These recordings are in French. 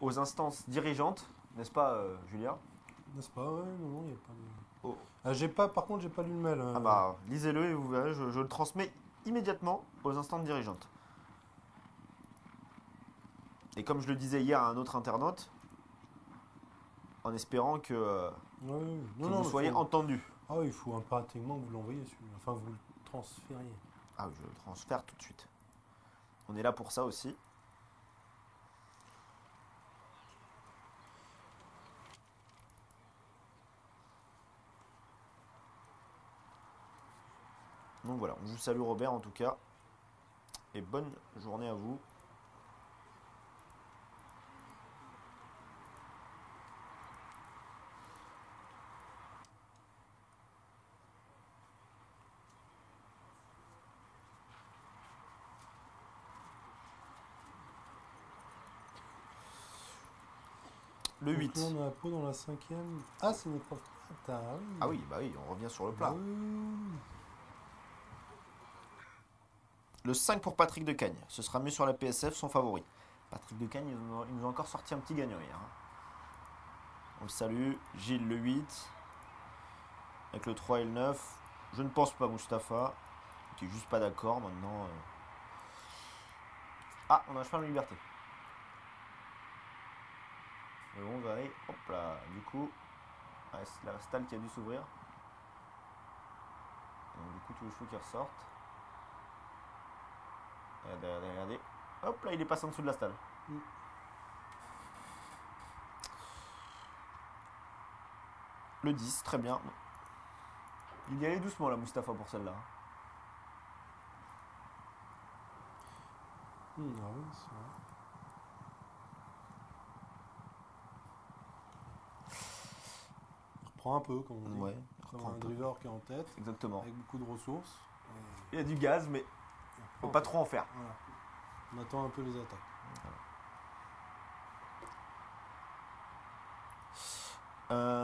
aux instances dirigeantes, n'est-ce pas, Julien? N'est-ce pas? Ouais, non, non, il n'y a pas de. Oh. J'ai pas, par contre, j'ai pas lu le mail. Ah bah, lisez-le et vous verrez, je le transmets immédiatement aux instances dirigeantes. Et comme je le disais hier à un autre internaute, en espérant Ouais, ouais. Non, que vous non, mais soyez faut. entendu. Ah oui, il faut impérativement que vous l'envoyiez celui-là. Enfin, vous le transfériez. Ah, je le transfère tout de suite. On est là pour ça aussi. Donc voilà, je vous salue Robert en tout cas. Et bonne journée à vous. Le Donc là, 8. on a la peau dans la cinquième. Ah, c'est notre propre. Ah Ah oui. oui, bah oui, on revient sur le Bah plat. oui, oui, Le 5 pour Patrick de Cagne. Ce sera mieux sur la PSF, son favori. Patrick de Cagne, il nous a encore sorti un petit gagnant hier, hein. On le salue. Gilles le 8. Avec le 3 et le 9. Je ne pense pas Mustapha. Qui est juste pas d'accord maintenant. Ah, on a un chemin de liberté. Le 11, allez, hop là. Du coup, c'est la stalle qui a dû s'ouvrir. Donc du coup, tous les chevaux qui ressortent. Regardez, regardez, regardez. Hop là, il est passé en dessous de la stalle. oui. Le 10, très bien. Il y allait doucement là, Mustapha, pour celle-là. Ah oui, c'est vrai. Il reprend un peu, comme on dit. Ouais, Comme reprend un un peu. driver qui est en tête, Exactement. avec beaucoup de ressources. Il y a du gaz, mais Il faut reprend un pas peu. trop en faire. Voilà. On attend un peu les attaques.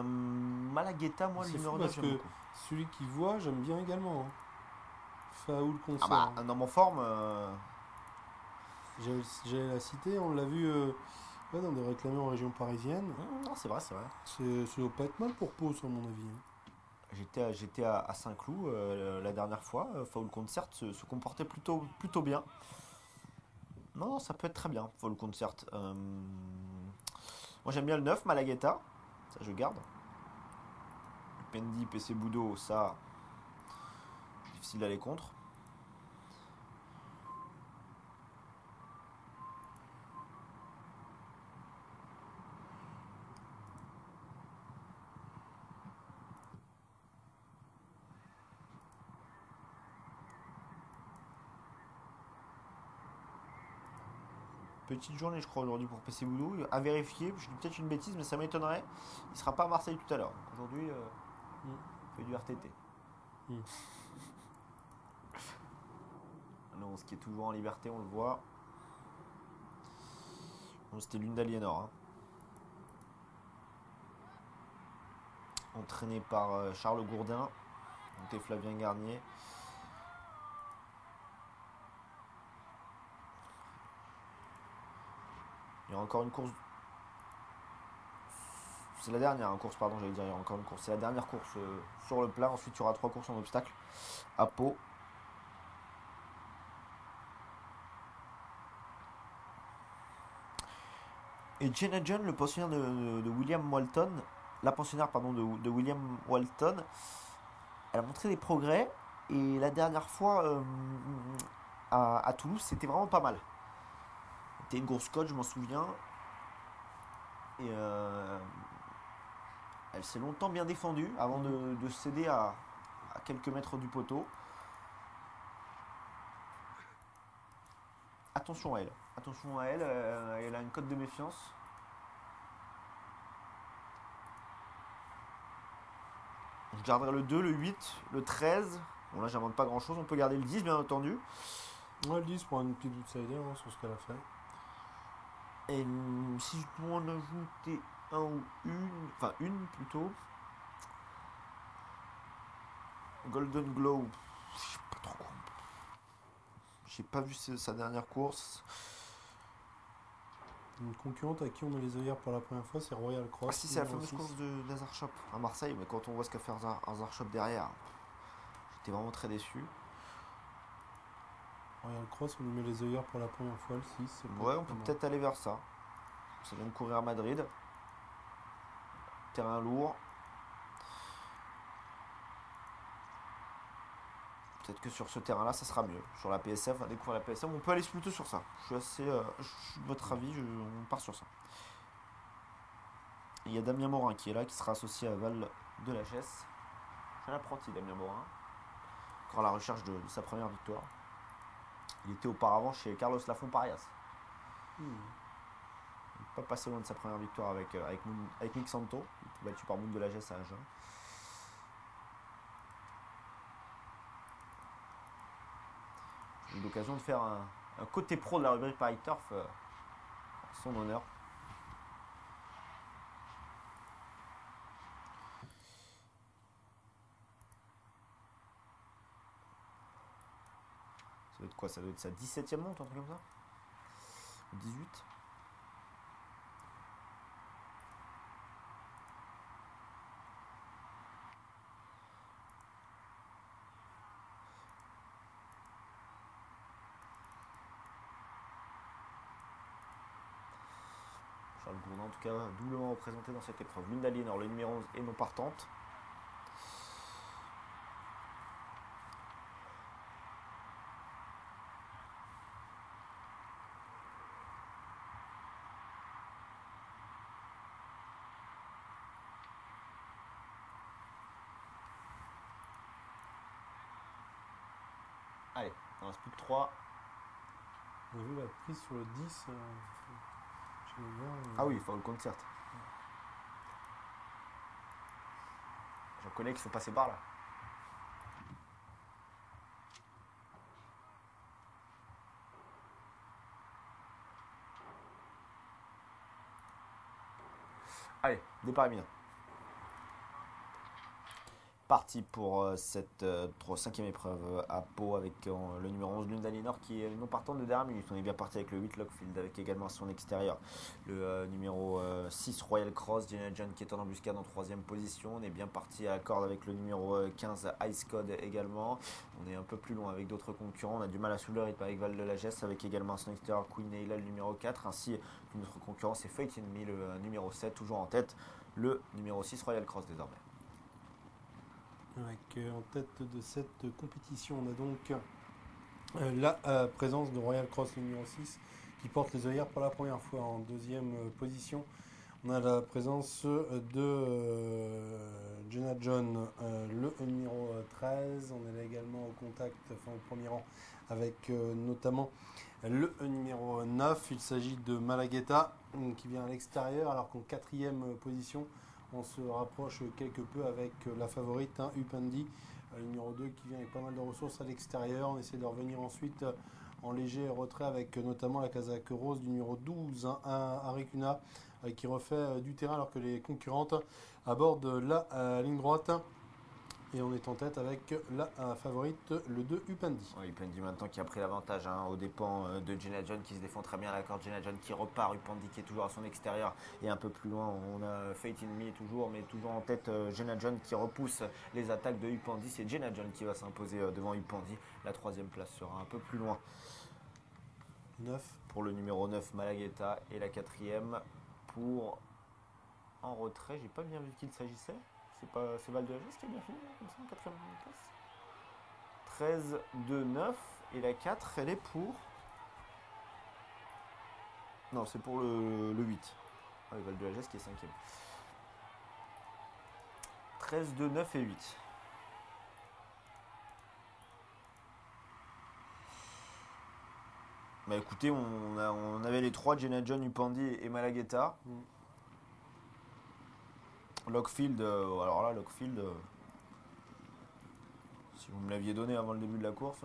Malagueta, moi, le C'est fou numéro 9, parce j'aime que beaucoup. celui qui voit, j'aime bien également, hein. Faoul Ah concert, bah, hein. dans mon forme, J'ai la cité, on l'a vu ouais, dans des réclamés en région parisienne. non, c'est vrai, c'est vrai. Ça doit pas être mal pour Pau, à mon avis, hein. J'étais à Saint-Cloud la dernière fois. Foul Concert se comportait plutôt bien. Non, non, ça peut être très bien, Foul Concert. Moi, j'aime bien le 9, Malagueta. Ça, je garde. Pendi, PC Budo, ça, difficile d'aller contre. Petite journée, je crois, aujourd'hui pour PC Boudou. À vérifier, je dis peut-être une bêtise, mais ça m'étonnerait. Il sera pas à Marseille tout à l'heure. Aujourd'hui, Mm. il fait du RTT. Mm. Non, ce qui est toujours en liberté, on le voit. Bon, c'était l'une d'Aliénor, hein. Entraîné par Charles Gourdin. Donc, et Flavien Garnier. Il y a encore une course. C'est la dernière course, pardon, j'allais dire. Il y a encore une course. C'est la dernière course sur le plat. Ensuite, il y aura 3 courses en obstacle à Pau. Et Jenna John, le pensionnaire de William Walton, la pensionnaire pardon, de William Walton, elle a montré des progrès. Et la dernière fois à Toulouse, c'était vraiment pas mal. C'était une grosse cote, je m'en souviens. Et elle s'est longtemps bien défendue avant Mm. de céder à quelques mètres du poteau. Attention à elle. Attention à elle. Elle a une cote de méfiance. Je garderai le 2, le 8, le 13. Bon là j'invente pas grand chose. On peut garder le 10 bien entendu. Ouais, le 10 pour une petite outsider, hein, sur ce qu'elle a fait. Et si je dois en ajouter un ou une, enfin une plutôt, Golden Glow, je sais pas trop. J'ai pas vu sa dernière course. Une concurrente à qui on met les œillères pour la première fois, c'est Royal Ah Cross, si, c'est la numéro fameuse 6. course de Hazard Shop à Marseille, mais quand on voit ce qu'a fait Hazard Shop derrière, j'étais vraiment très déçu. Royal Cross, on lui met les œillères pour la première fois, le 6. Ouais, on peut peut-être aller vers ça. Ça vient de courir à Madrid. Terrain lourd. Peut-être que sur ce terrain-là, ça sera mieux. Sur la PSF, on va découvrir la PSF. On peut aller plutôt sur ça. Je suis assez. Je suis de votre avis, on part sur ça. Il y a Damien Morin qui est là, qui sera associé à Val de la Gesse. C'est un apprenti, Damien Morin. Encore à la recherche de sa première victoire. Il était auparavant chez Carlos Lafont Parias. Il n'est pas passé loin de sa première victoire avec Nick Santo. Il était battu par Moon de la Gesse à Agen. J'ai eu l'occasion de faire un côté pro de la rubrique Paris Turf en son honneur. Ça doit être quoi? Ça doit être sa 17e monte, un truc comme ça? 18? Charles Gourdin, en tout cas, doublement représenté dans cette épreuve. Linda Lienor, le numéro 11 et non partante. Allez, il en reste plus que 3. On a vu la prise sur le 10. Ah oui, il faut le concert. J'en connais qui sont passés par là. Allez, départ imminent. Parti pour cette cinquième épreuve à Pau avec le numéro 11 Lunda Linor qui est non partant de dernière minute. On est bien parti avec le 8 Lockfield avec également à son extérieur le numéro 6 Royal Cross, Jenna John qui est en embuscade en troisième position. On est bien parti à la corde avec le numéro 15 Ice Code également. On est un peu plus loin avec d'autres concurrents. On a du mal à suivre le rythme avec Val de la Gesse avec également à son extérieur Queen Neyla le numéro 4 ainsi que notre concurrent c'est Fate Enemy le numéro 7 toujours en tête le numéro 6 Royal Cross désormais. Avec en tête de cette compétition, on a donc la présence de Royal Cross numéro 6 qui porte les œillères pour la première fois. En deuxième position, on a la présence de Jenna John, le numéro 13. On est là également au contact, enfin au premier rang, avec notamment le numéro 9. Il s'agit de Malagueta qui vient à l'extérieur, alors qu'en quatrième position, on se rapproche quelque peu avec la favorite, Upandi, le numéro 2 qui vient avec pas mal de ressources à l'extérieur. On essaie de revenir ensuite en léger retrait avec notamment la casaque rose du numéro 12, Arikuna, qui refait du terrain alors que les concurrentes abordent la ligne droite. Et on est en tête avec la favorite, le 2 Upandi. Ouais, Upandi maintenant qui a pris l'avantage aux dépens de Jenna John qui se défend très bien à la corde. Jenna John qui repart, Upandi qui est toujours à son extérieur. Et un peu plus loin, on a Fate Enemy toujours, mais toujours en tête Jenna John qui repousse les attaques de Upandi. C'est Jenna John qui va s'imposer devant Upandi. La troisième place sera un peu plus loin 9. pour le numéro 9 Malagueta. Et la quatrième pour en retrait, j'ai pas bien vu de qui il s'agissait. C'est Val de la Gesse qui a bien fini, comme ça, en quatrième place. 13, 2, 9. Et la 4, elle est pour. Non, c'est pour le 8. Ah, Val de la Gesse qui est cinquième. 13, 2, 9 et 8. Bah écoutez, on avait les trois, Jenna John, Upandi et Malagueta. Lockfield, alors là, Lockfield, si vous me l'aviez donné avant le début de la course,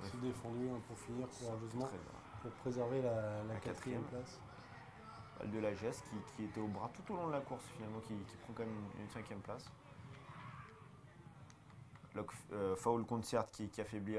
C'est défendu pour finir courageusement très, pour préserver la quatrième quatrième. place. Val de la Gesse qui était au bras tout au long de la course finalement, qui prend quand même une cinquième place. Foul Concert qui affaiblit